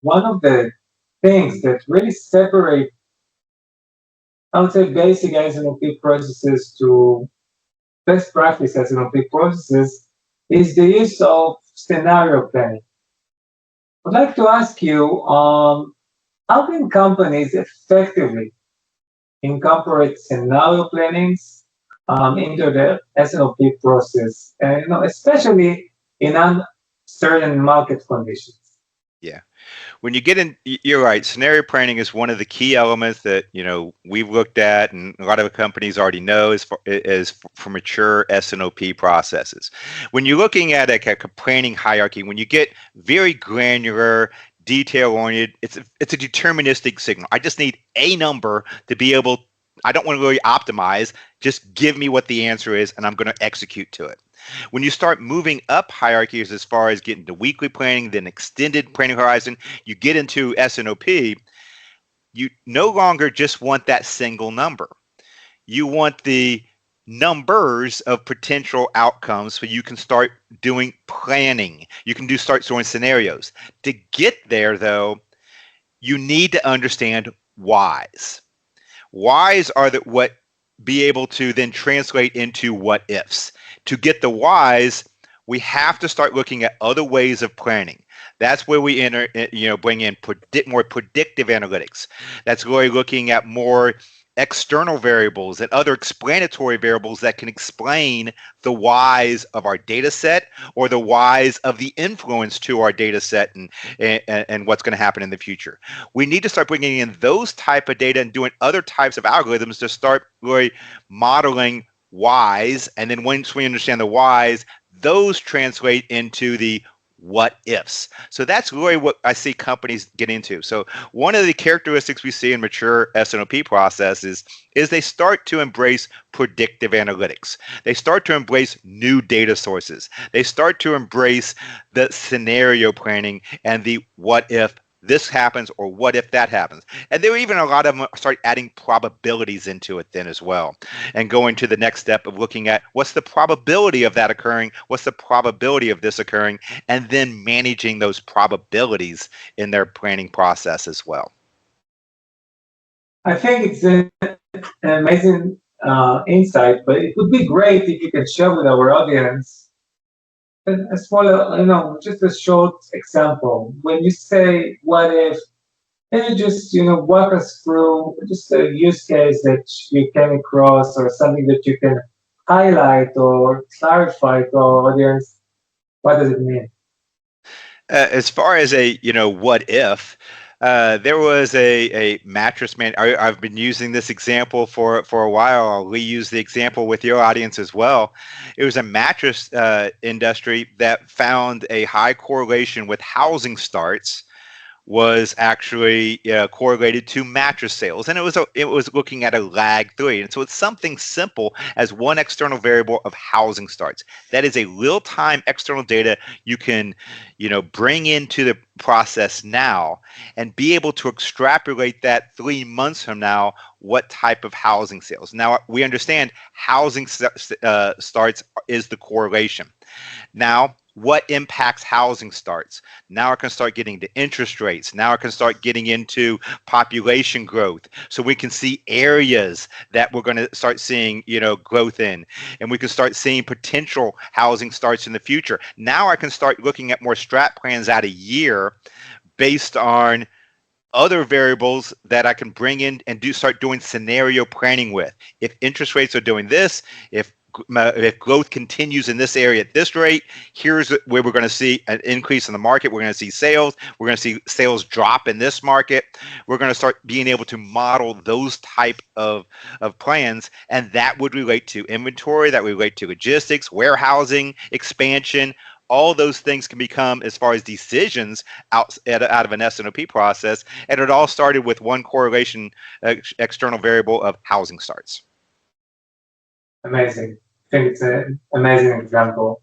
one of the things that really separate, I would say, basic S&OP processes to best practice S&OP processes is the use of scenario planning. I'd like to ask you, how can companies effectively incorporate scenario plannings into the S&OP process, and especially in uncertain market conditions? Yeah. When you get in, you're right. Scenario planning is one of the key elements that, we've looked at and a lot of companies already know for mature S&OP processes. When you're looking at a planning hierarchy, when you get very granular, detail-oriented, it's a deterministic signal. I just need a number to be able. I don't want to really optimize. Just give me what the answer is, and I'm going to execute to it. When you start moving up hierarchies as far as getting to weekly planning, then extended planning horizon, you get into S&OP, you no longer just want that single number. You want the numbers of potential outcomes so you can start doing planning. You can start doing scenarios. To get there, though, you need to understand whys. Whys are what be able to then translate into what ifs. To get the whys, we have to start looking at other ways of planning. That's where we bring in more predictive analytics. That's really looking at more external variables and other explanatory variables that can explain the whys of our data set or the whys of the influence to our data set and what's going to happen in the future. We need to start bringing in those type of data and doing other types of algorithms to start really modeling whys. And then once we understand the whys, those translate into the what ifs. So that's really what I see companies get into. So one of the characteristics we see in mature S&OP processes is they start to embrace predictive analytics. They start to embrace new data sources. They start to embrace the scenario planning and the what if this happens or what if that happens. And there are even a lot of them start adding probabilities into it then as well, and going to the next step of looking at what's the probability of that occurring, what's the probability of this occurring, and then managing those probabilities in their planning process as well. I think it's an amazing insight, but it would be great if you could share with our audience a smaller, just a short example. When you say what if, can you just, walk us through just a use case that you came across or something that you can highlight or clarify to our audience? What does it mean? As far as a what if, there was a mattress man. I've been using this example for a while. I'll reuse the example with your audience as well. It was a mattress industry that found a high correlation with housing starts was actually correlated to mattress sales, and it was looking at a lag 3, and so it's something simple as one external variable of housing starts. That is a real-time external data you can bring into the process now and be able to extrapolate that 3 months from now what type of housing sales. Now we understand housing starts is the correlation. Now what impacts housing starts? Now I can start getting to interest rates. Now I can start getting into population growth. So we can see areas that we're going to start seeing, growth in. And we can start seeing potential housing starts in the future. Now I can start looking at more strat plans out a year based on other variables that I can bring in and start doing scenario planning with. If interest rates are doing this, if growth continues in this area at this rate, here's where we're going to see an increase in the market. We're going to see sales. We're going to see sales drop in this market. We're going to start being able to model those type of plans, and that would relate to inventory, that would relate to logistics, warehousing, expansion. All those things can become, as far as decisions out of an S&OP process, and it all started with one correlation external variable of housing starts. Amazing. I think it's an amazing example.